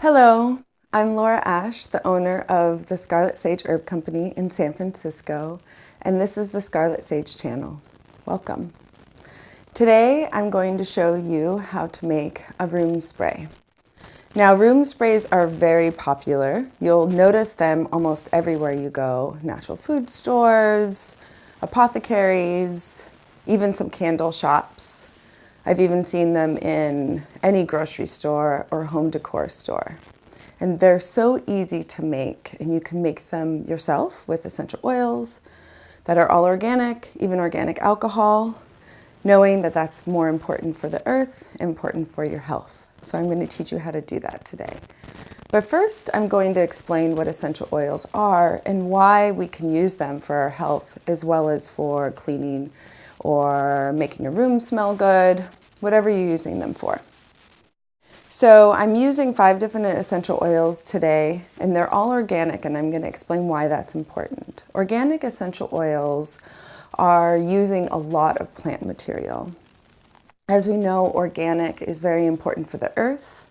Hello, I'm Laura Ash, the owner of the Scarlet Sage Herb Company in San Francisco, and this is the Scarlet Sage channel. Welcome. Today I'm going to show you how to make a room spray. Now, room sprays are very popular. You'll notice them almost everywhere you go. Natural food stores, apothecaries, even some candle shops. I've even seen them in any grocery store or home decor store. And they're so easy to make, and you can make them yourself with essential oils that are all organic, even organic alcohol, knowing that that's more important for the earth, important for your health. So I'm going to teach you how to do that today. But first, I'm going to explain what essential oils are and why we can use them for our health as well as for cleaning or making a room smell good, whatever you're using them for. So I'm using 5 different essential oils today, and they're all organic, and I'm going to explain why that's important. Organic essential oils are using a lot of plant material. As we know, organic is very important for the earth,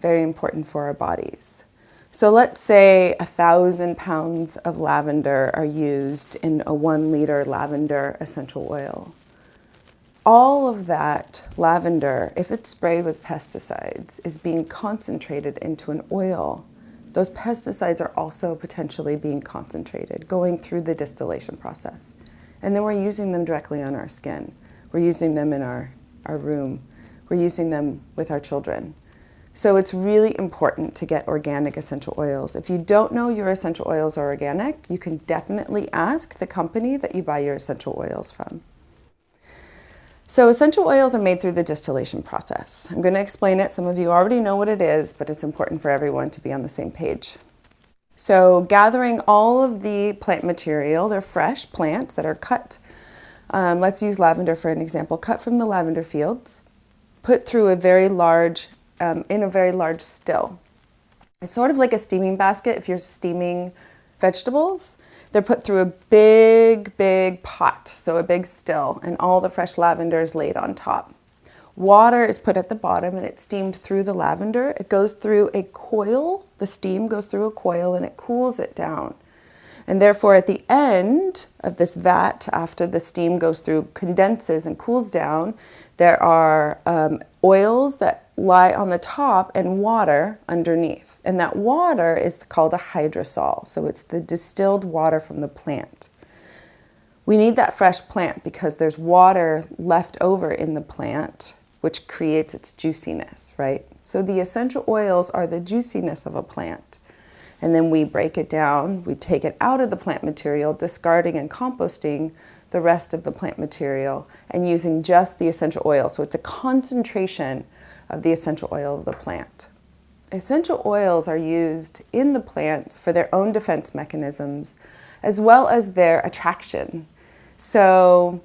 very important for our bodies. So let's say 1,000 pounds of lavender are used in a 1-liter lavender essential oil. All of that lavender, if it's sprayed with pesticides, is being concentrated into an oil. Those pesticides are also potentially being concentrated, going through the distillation process. And then we're using them directly on our skin. We're using them in our room. We're using them with our children. So it's really important to get organic essential oils. If you don't know your essential oils are organic, you can definitely ask the company that you buy your essential oils from. So essential oils are made through the distillation process. I'm going to explain it. Some of you already know what it is, but it's important for everyone to be on the same page. So gathering all of the plant material, they're fresh plants that are cut. Let's use lavender for an example. Cut from the lavender fields, put through in a very large still. It's sort of like a steaming basket if you're steaming vegetables. They're put through a big pot, so a big still, and all the fresh lavender is laid on top. Water is put at the bottom and it's steamed through the lavender. It goes through a coil, the steam goes through a coil and it cools it down. And therefore at the end of this vat, after the steam goes through, condenses and cools down, there are oils that lie on the top and water underneath. And that water is called a hydrosol. So it's the distilled water from the plant. We need that fresh plant because there's water left over in the plant, which creates its juiciness, right? So the essential oils are the juiciness of a plant. And then we break it down, we take it out of the plant material, discarding and composting the rest of the plant material and using just the essential oil. So it's a concentration of the essential oil of the plant. Essential oils are used in the plants for their own defense mechanisms as well as their attraction. So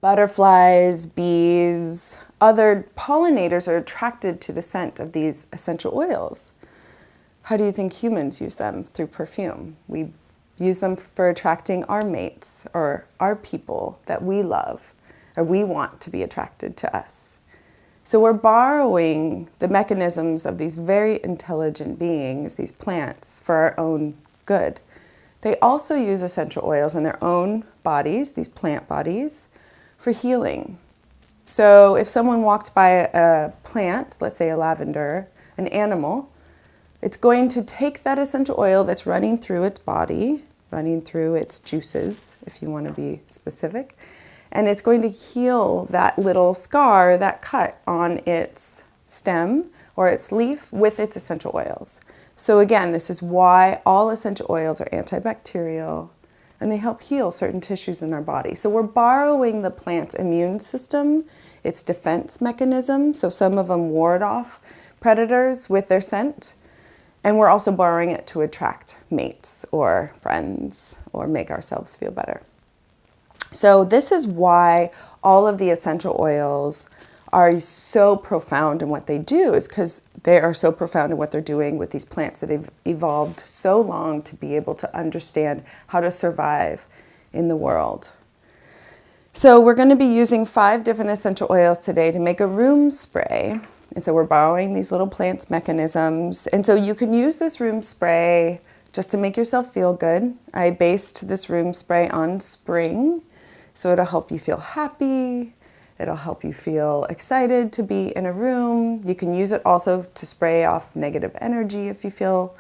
butterflies, bees, other pollinators are attracted to the scent of these essential oils. How do you think humans use them? Through perfume. We use them for attracting our mates or our people that we love or we want to be attracted to us. So we're borrowing the mechanisms of these very intelligent beings, these plants, for our own good. They also use essential oils in their own bodies, these plant bodies, for healing. So if someone walked by a plant, let's say a lavender, an animal, it's going to take that essential oil that's running through its body, running through its juices, if you want to be specific, and it's going to heal that little scar, that cut on its stem or its leaf with its essential oils. So again, this is why all essential oils are antibacterial and they help heal certain tissues in our body. So we're borrowing the plant's immune system, its defense mechanism. So some of them ward off predators with their scent. And we're also borrowing it to attract mates or friends or make ourselves feel better. So this is why all of the essential oils are so profound in what they do, is because they are so profound in what they're doing with these plants that have evolved so long to be able to understand how to survive in the world. So we're going to be using 5 different essential oils today to make a room spray. And so we're borrowing these little plants' mechanisms. And so you can use this room spray just to make yourself feel good. I based this room spray on spring, so it'll help you feel happy. It'll help you feel excited to be in a room. You can use it also to spray off negative energy if you feel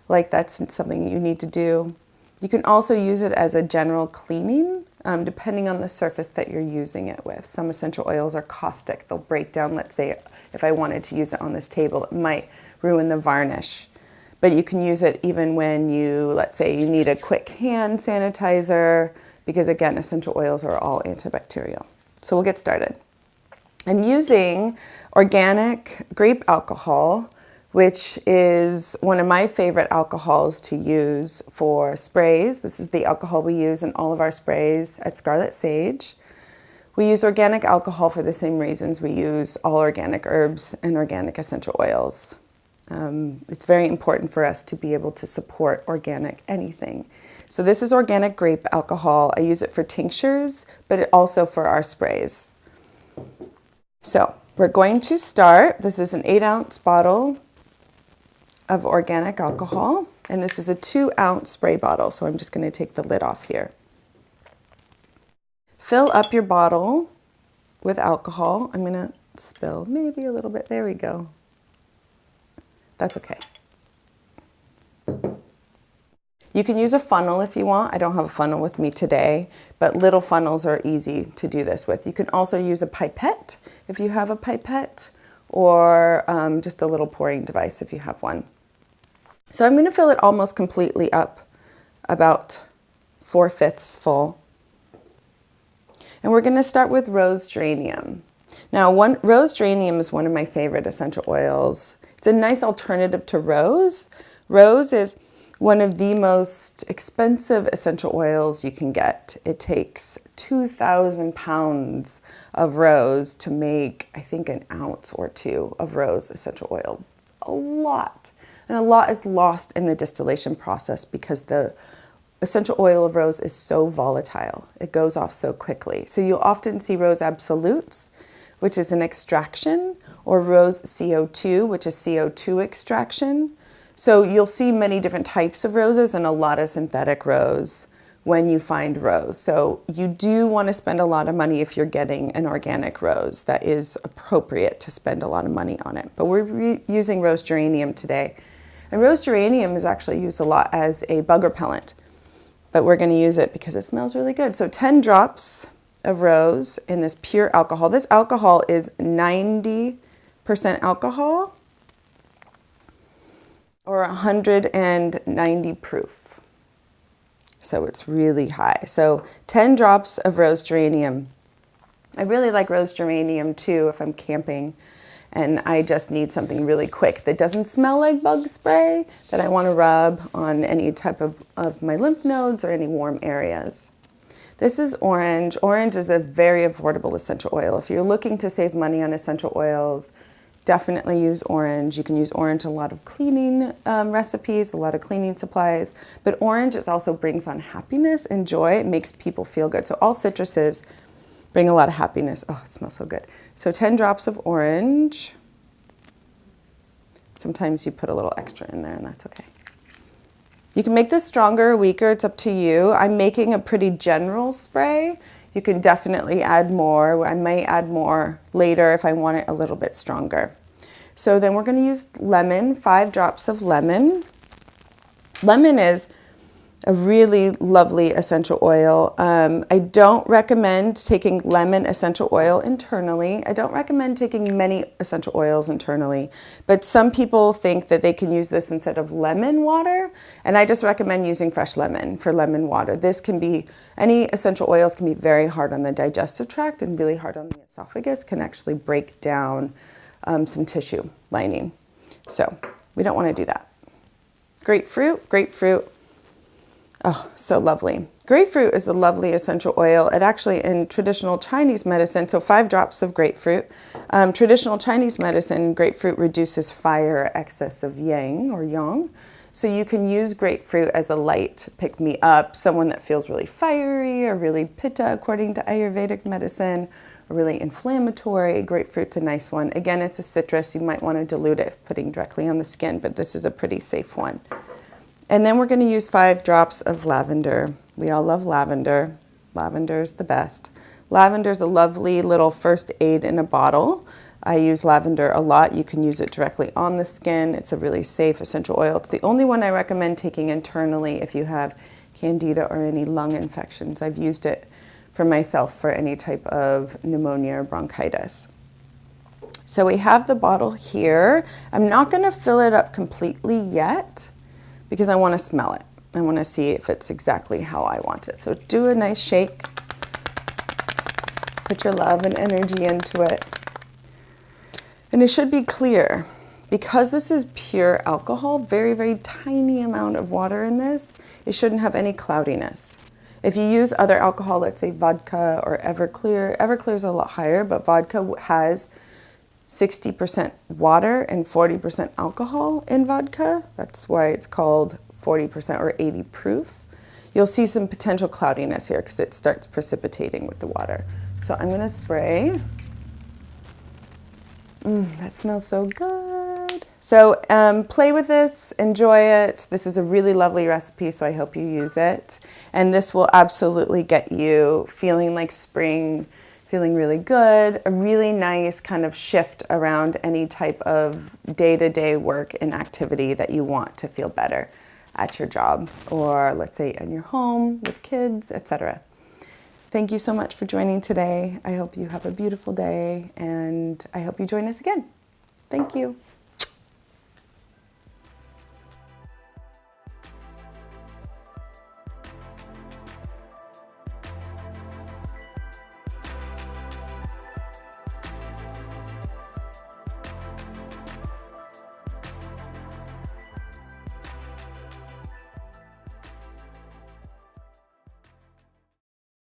like that's something you need to do. You can also use it as a general cleaning, depending on the surface that you're using it with. Some essential oils are caustic. They'll break down, let's say, if I wanted to use it on this table, it might ruin the varnish. But you can use it even when you, let's say, you need a quick hand sanitizer, because again, essential oils are all antibacterial. So we'll get started. I'm using organic grape alcohol, which is one of my favorite alcohols to use for sprays. This is the alcohol we use in all of our sprays at Scarlet Sage. We use organic alcohol for the same reasons we use all organic herbs and organic essential oils. It's very important for us to be able to support organic anything. So this is organic grape alcohol. I use it for tinctures, but also for our sprays. So we're going to start. This is an 8-ounce bottle of organic alcohol, and this is a 2-ounce spray bottle. So I'm just going to take the lid off here. Fill up your bottle with alcohol. I'm going to spill maybe a little bit. There we go. That's okay. You can use a funnel if you want. I don't have a funnel with me today, but little funnels are easy to do this with. You can also use a pipette if you have a pipette, or just a little pouring device if you have one. So I'm going to fill it almost completely up, about 4/5 full. And we're going to start with rose geranium. Now, rose geranium is one of my favorite essential oils. It's a nice alternative to rose. Rose is one of the most expensive essential oils you can get. It takes 2,000 pounds of rose to make, I think, an ounce or two of rose essential oil. A lot. And a lot is lost in the distillation process because the essential oil of rose is so volatile. It goes off so quickly. So you'll often see rose absolutes, which is an extraction, or rose CO2, which is CO2 extraction. So you'll see many different types of roses and a lot of synthetic rose when you find rose. So you do want to spend a lot of money if you're getting an organic rose. That is appropriate to spend a lot of money on it. But we're using rose geranium today. And rose geranium is actually used a lot as a bug repellent, but we're going to use it because it smells really good. So 10 drops of rose in this pure alcohol. This alcohol is 90% alcohol, or 190 proof. So it's really high. So 10 drops of rose geranium. I really like rose geranium too if I'm camping and I just need something really quick that doesn't smell like bug spray, that I want to rub on any type of my lymph nodes or any warm areas. This is orange. Orange is a very affordable essential oil. If you're looking to save money on essential oils, definitely use orange. You can use orange in a lot of cleaning recipes, a lot of cleaning supplies, but orange also brings on happiness and joy. It makes people feel good. So all citruses bring a lot of happiness. Oh, it smells so good. So 10 drops of orange. Sometimes you put a little extra in there and that's okay. You can make this stronger or weaker, it's up to you. I'm making a pretty general spray. You can definitely add more. I may add more later if I want it a little bit stronger. So then we're going to use lemon, 5 drops of lemon. Lemon is a really lovely essential oil. I don't recommend taking lemon essential oil internally. I don't recommend taking many essential oils internally, but some people think that they can use this instead of lemon water, and I just recommend using fresh lemon for lemon water. This can be, any essential oils can be very hard on the digestive tract and really hard on the esophagus, can actually break down some tissue lining. So we don't want to do that. Grapefruit. Oh, so lovely. Grapefruit is a lovely essential oil. It actually, in traditional Chinese medicine, so 5 drops of grapefruit. Traditional Chinese medicine, grapefruit reduces fire, excess of yang or yang. So you can use grapefruit as a light pick-me-up, someone that feels really fiery or really pitta according to Ayurvedic medicine, or really inflammatory. Grapefruit's a nice one. Again, it's a citrus. You might want to dilute it putting directly on the skin, but this is a pretty safe one. And then we're going to use 5 drops of lavender. We all love lavender. Lavender's the best. Lavender's a lovely little first aid in a bottle. I use lavender a lot. You can use it directly on the skin. It's a really safe essential oil. It's the only one I recommend taking internally if you have candida or any lung infections. I've used it for myself for any type of pneumonia or bronchitis. So we have the bottle here. I'm not going to fill it up completely yet because I want to smell it. I want to see if it's exactly how I want it. So do a nice shake. Put your love and energy into it. And it should be clear. Because this is pure alcohol, very, very tiny amount of water in this, it shouldn't have any cloudiness. If you use other alcohol, let's say vodka or Everclear, Everclear is a lot higher, but vodka has 60% water and 40% alcohol in vodka. That's why it's called 40% or 80 proof. You'll see some potential cloudiness here because it starts precipitating with the water. So I'm going to spray. That smells so good. So play with this, enjoy it. This is a really lovely recipe, so I hope you use it. And this will absolutely get you feeling like spring, feeling really good, a really nice kind of shift around any type of day-to-day work and activity that you want to feel better at your job, or let's say in your home with kids, etc. Thank you so much for joining today. I hope you have a beautiful day, and I hope you join us again. Thank you.